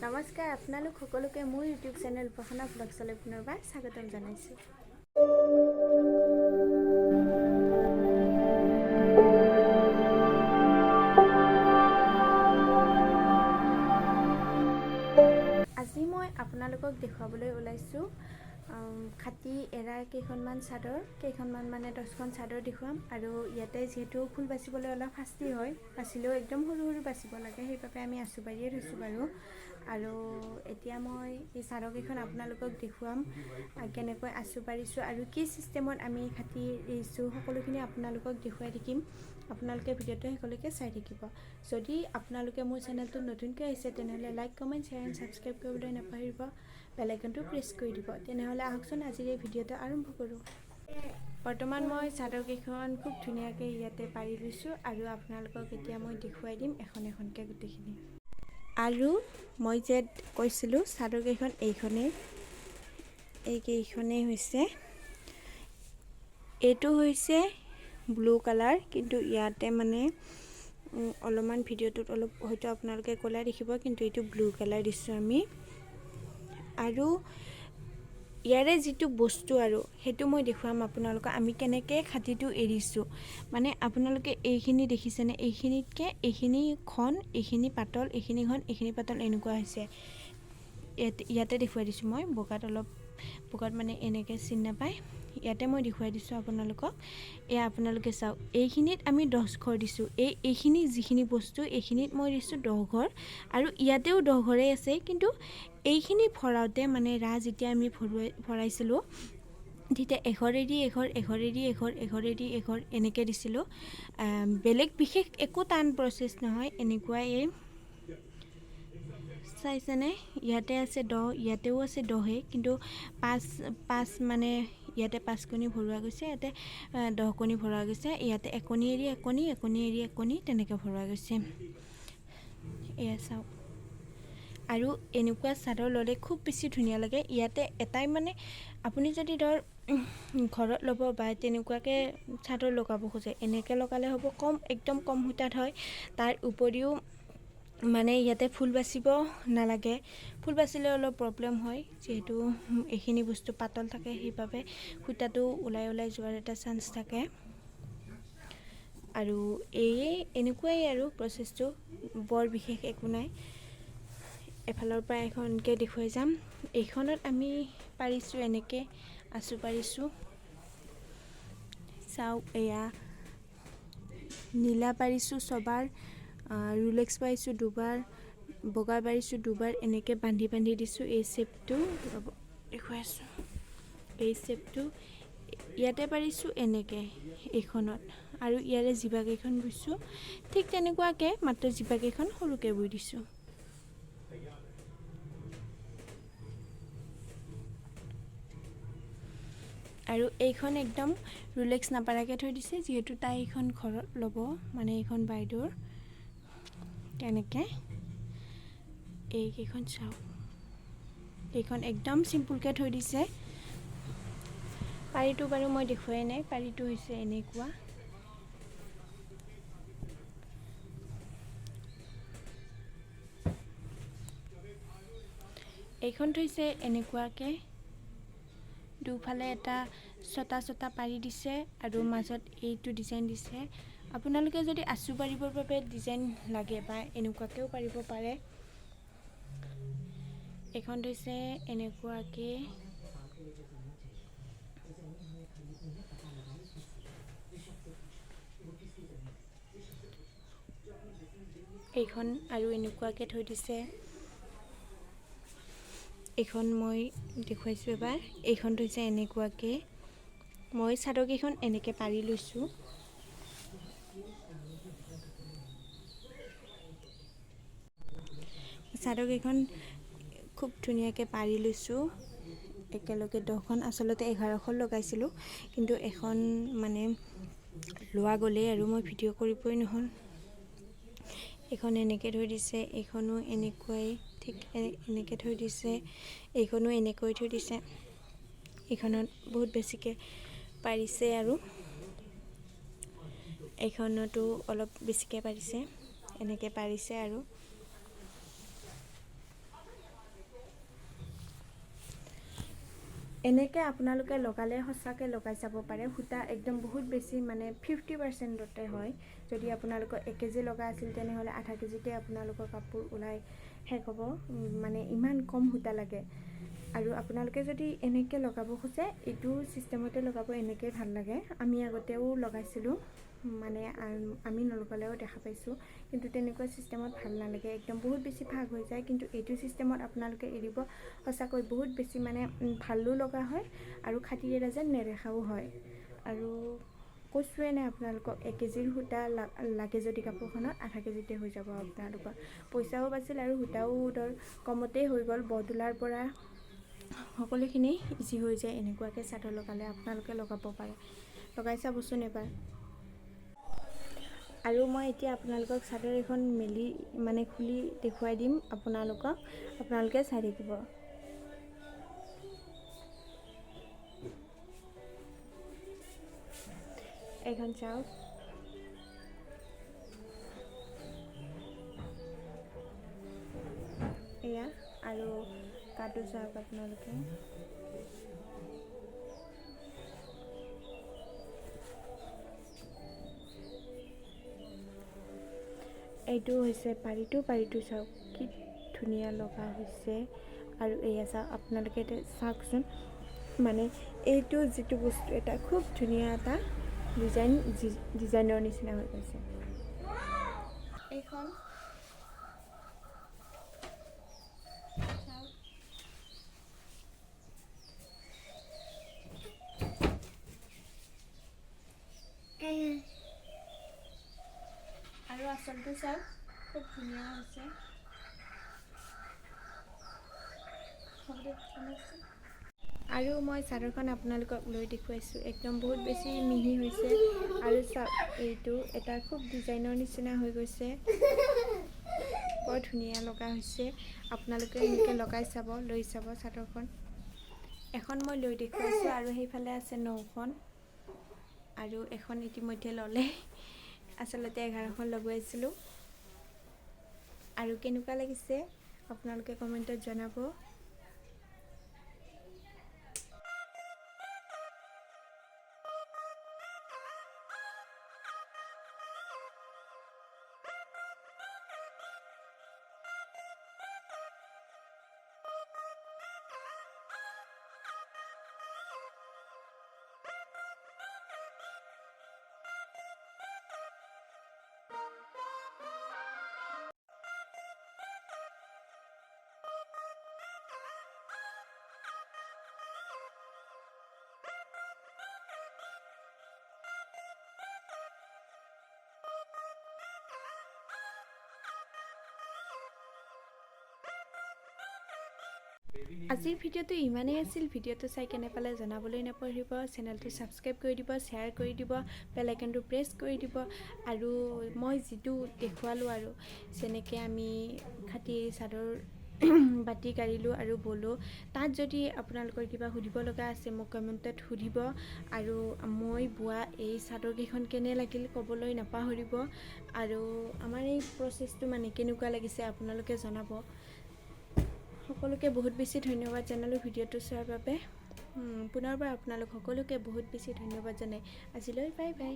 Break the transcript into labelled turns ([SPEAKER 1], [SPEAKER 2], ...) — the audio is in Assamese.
[SPEAKER 1] নমস্কাৰ, আপোনালোক সকলোকে মোৰ ইউটিউব চেনেল উপাসনা ব্লগছলৈ পুনৰবাৰ স্বাগতম জনাইছোঁ। আজি মই আপোনালোকক দেখুৱাবলৈ ওলাইছোঁ খাটি এৰা কেইখনমান চাদৰ, মানে 10খন চাদৰ দেখুৱাম। আৰু ইয়াতে যিহেতু ফুল বাচিবলৈ অলপ শাস্তি হয়, বাচিলেও একদম সৰু সৰু বাচিব লাগে, সেইবাবে আমি আঁচু বাৰিয়ে থৈছোঁ বাৰু। আৰু এতিয়া মই এই চাদৰকেইখন আপোনালোকক দেখুৱাম কেনেকৈ আঁচু পাৰিছোঁ আৰু কি ছিষ্টেমত আমি খাটি এৰিছোঁ, সকলোখিনি আপোনালোকক দেখুৱাই থাকিম। আপোনালোকে ভিডিঅ'টো শেষলৈকে চাই থাকিব। যদি আপোনালোকে মোৰ চেনেলটোত নতুনকৈ আহিছে তেনেহ'লে like, comment, share and subscribe কৰিবলৈ নাপাহৰিব। বেল আইকনটো প্ৰেছ কৰি দিব। তেনেহ'লে আহকচোন আজিৰ এই ভিডিঅ'টো আৰম্ভ কৰোঁ। বৰ্তমান মই চাদৰকেইখন খুব ধুনীয়াকৈ ইয়াতে পাৰি লৈছোঁ আৰু আপোনালোকক এতিয়া মই দেখুৱাই দিম এখন এখনকৈ গোটেইখিনি। আৰু মই যে কৈছিলোঁ চাদৰকেইখন এইকেইখনেই হৈছে, এইটো হৈছে ব্লু কালাৰ, কিন্তু ইয়াতে মানে অলপমান ভিডিঅ'টোত অলপ হয়তো আপোনালোকে ক'লা দেখিব, কিন্তু এইটো ব্লু কালাৰ দিছোঁ আমি। আৰু ইয়াৰে যিটো বস্তু আৰু সেইটো মই দেখুৱাম আপোনালোকক, আমি কেনেকৈ খাটিটো এৰিছোঁ। মানে আপোনালোকে এইখিনি দেখিছেনে, এইখিনিতকৈ এইখিনি ঘন, এইখিনি পাতল, এইখিনি ঘন, এইখিনি পাতল, এনেকুৱা হৈছে। ইয়াতে দেখুৱাই দিছোঁ মই, বগাত মানে এনেকৈ চিন নাপায়। ইয়াতে মই দেখুৱাই দিছোঁ আপোনালোকক। এয়া আপোনালোকে চাওক, এইখিনিত আমি 10 ঘৰ দিছোঁ। এইখিনি যিখিনি বস্তু, এইখিনিত মই দিছোঁ 10 ঘৰ, আৰু ইয়াতেও 10 ঘৰেই আছে। কিন্তু এইখিনি ভৰাওঁতে মানে যেতিয়া আমি ভৰাইছিলোঁ তেতিয়া এঘৰ এৰি এঘৰ, এঘৰ এৰি এঘৰ, এঘৰ এৰি এঘৰ এনেকৈ দিছিলোঁ। বেলেগ বিশেষ একো টান প্ৰচেছ নহয়, এনেকুৱাই। চাইছেনে, ইয়াতে আছে 10, ইয়াতেও আছে 10, কিন্তু পাঁচ মানে ইয়াতে 5 কণী ভৰোৱা গৈছে, ইয়াতে 10 কণী ভৰোৱা গৈছে, ইয়াতে একণী এৰি একণী, একণী এৰি একণী, তেনেকৈ ভৰোৱা গৈছে। এয়া চাওক। আৰু এনেকুৱা চাদৰ ল'লে খুব বেছি ধুনীয়া লাগে। ইয়াতে এটাই মানে আপুনি যদি ঘৰত ল'ব বা তেনেকুৱাকৈ চাদৰ লগাব খোজে, এনেকৈ লগালে হ'ব। একদম কম সূতাত হয়। তাৰ উপৰিও মানে ইয়াতে ফুল বাচিব নালাগে। ফুল বাচিলে অলপ প্ৰব্লেম হয়, যিহেতু এইখিনি বস্তু পাতল থাকে, সেইবাবে সূতাটো ওলাই যোৱাৰ এটা চান্স থাকে। আৰু এনেকুৱাই আৰু প্ৰচেছটো, বৰ বিশেষ একো নাই। এফালৰ পৰা এখনকৈ দেখুৱাই যাম। এইখনত আমি পাৰিছোঁ এনেকৈ আঁচু পাৰিছোঁ। চাওক, এয়া নীলা পাৰিছোঁ ছবাৰ, ৰুলেক্স পাৰিছোঁ 2বাৰ, বগা পাৰিছোঁ 2বাৰ, এনেকৈ বান্ধি দিছোঁ। এই শ্বেপটো দেখুৱাই আছোঁ। এই শ্বেপটো ইয়াতে পাৰিছোঁ এনেকৈ এইখনত, আৰু ইয়াৰে জিভাকেইখন বুইছোঁ ঠিক তেনেকুৱাকৈ, মাত্ৰ জিভাকেইখন সৰুকৈ বুই দিছোঁ। আৰু এইখন একদম ৰুলেক্স নাপাৰাকৈ থৈ দিছে, যিহেতু তাই এইখন ঘৰত ল'ব, মানে এইখন বাইদেউৰ। তেনেকৈ এইকেইখন চাওক, এইখন একদম চিম্পুলকৈ থৈ দিছে। পাৰিটো বাৰু মই দেখুৱাই নাই, পাৰিটো হৈছে এনেকুৱা। এইখন থৈছে এনেকুৱাকৈ, দুফালে এটা ছটা পাৰি দিছে, আৰু মাজত এইটো ডিজাইন দিছে। আপোনালোকে যদি আঁচু পাৰিবৰ বাবে ডিজাইন লাগে বা এনেকুৱাকৈও পাৰিব পাৰে। এইখন থৈছে এনেকুৱাকৈ, এইখন আৰু এনেকুৱাকৈ থৈ দিছে। এইখন মই দেখুৱাইছোঁ এবাৰ। এইখন থৈছে এনেকুৱাকৈ। মই চাদৰকেইখন এনেকৈ পাৰি লৈছোঁ। চাদৰকেইখন খুব ধুনীয়াকৈ পাৰি লৈছোঁ। একেলগে 10খন, আচলতে 11খন লগাইছিলোঁ, কিন্তু এখন মানে লোৱা গ'লেই আৰু মই ভিডিঅ' কৰিবই নহ'ল। এইখন এনেকৈ থৈ দিছে, এইখনো এনেকুৱাই ঠিক এনেকৈ থৈ দিছে, এইখনো এনেকৈ থৈ দিছে। এইখনত বহুত বেছিকৈ পাৰিছে, আৰু এইখনতো অলপ বেছিকৈ পাৰিছে, এনেকৈ পাৰিছে। আৰু এনেকৈ আপোনালোকে লগালে সঁচাকৈ লগাই চাব পাৰে। সূতা একদম বহুত বেছি মানে 50%তে হয়। যদি আপোনালোকৰ 1 কেজি লগা আছিল তেনেহ'লে আধা কেজিতে আপোনালোকৰ কাপোৰ ওলাই শেষ হ'ব। মানে ইমান কম সূতা লাগে। আৰু আপোনালোকে যদি এনেকৈ লগাব খোজে এইটো ছিষ্টেমতে লগাব, এনেকৈ ভাল লাগে। আমি আগতেও লগাইছিলোঁ, মানে আমি নলগালেও দেখা পাইছোঁ, কিন্তু তেনেকুৱা ছিষ্টেমত ভাল নালাগে, একদম বহুত বেছি ফাঁক হৈ যায়। কিন্তু এইটো ছিষ্টেমত আপোনালোকে এৰিব সঁচাকৈ বহুত বেছি মানে ভালো লগা হয় আৰু খাটিৰে যেন নেদেখাও হয়। আৰু কৈছোঁৱে নে আপোনালোকক 1 কেজিৰ সূতা লাগে যদি কাপোৰখনত আধা কেজিতে হৈ যাব আপোনালোকৰ। পইচাও বাচিল আৰু সূতাও ধৰ কমতেই হৈ গ'ল। বৰ তোলাৰ পৰা সকলোখিনি ইজি হৈ যায়। এনেকুৱাকৈ চাদৰ লগালে আপোনালোকে লগাব পাৰে, লগাই চাবচোন এবাৰ। আৰু মই এতিয়া আপোনালোকক চাদৰ এখন মেলি মানে খুলি দেখুৱাই দিম আপোনালোকে চাই থাকিব। এইখন চাওক, এয়া আৰু কাটো চাওক আপোনালোকে। এইটো হৈছে পাৰিটো চাওক কি ধুনীয়া লগা হৈছে। আৰু এয়া চাওক আপোনালোকে এতিয়া চাওকচোন, মানে এইটো যিটো বস্তু এটা খুব ধুনীয়া এটা ডিজাইনৰ নিচিনা হৈ গৈছে। এইখন আৰু আঁচলটো চাওক খুব ধুনীয়া হৈছে। আৰু মই চাদৰখন আপোনালোকক লৈ দেখুৱাইছোঁ, একদম বহুত বেছি মিহি হৈছে। আৰু চাওক এইটো এটা খুব ডিজাইনৰ নিচিনা হৈ গৈছে, বৰ ধুনীয়া লগা হৈছে। আপোনালোকে এনেকৈ লগাই চাব, লৈ চাব চাদৰখন। এখন মই লৈ দেখুৱাইছোঁ আৰু সেইফালে আছে 9খন, আৰু এখন ইতিমধ্যে ল'লে। আচলতে 11খন লগাইছিলোঁ। আৰু কেনেকুৱা লাগিছে আপোনালোকে কমেণ্টত জনাব। আজিৰ ভিডিঅ'টো ইমানেই আছিল। ভিডিঅ'টো চাই কেনে পালে জনাবলৈ নাপাহৰিব। চেনেলটো ছাবস্ক্ৰাইব কৰি দিব, শ্বেয়াৰ কৰি দিব, বেল আইকনটো প্ৰেছ কৰি দিব। আৰু মই যিটো দেখুৱালোঁ আৰু যেনেকৈ আমি খাটি চাদৰ বাতি কাঢ়িলোঁ আৰু বলোঁ, তাত যদি আপোনালোকৰ কিবা সুধিব লগা আছে মোক কমেণ্টত সুধিব। আৰু মই বোৱা এই চাদৰকেইখন কেনে লাগিল ক'বলৈ নাপাহৰিব। আৰু আমাৰ এই প্ৰচেছটো মানে কেনেকুৱা লাগিছে আপোনালোকে জনাব। সকলোকে বহুত বেছি ধন্যবাদ জনালোঁ ভিডিঅ'টো চোৱাৰ বাবে। পুনৰবাৰ আপোনালোক সকলোকে বহুত বেছি ধন্যবাদ জনাই আজিলৈ বাই বাই।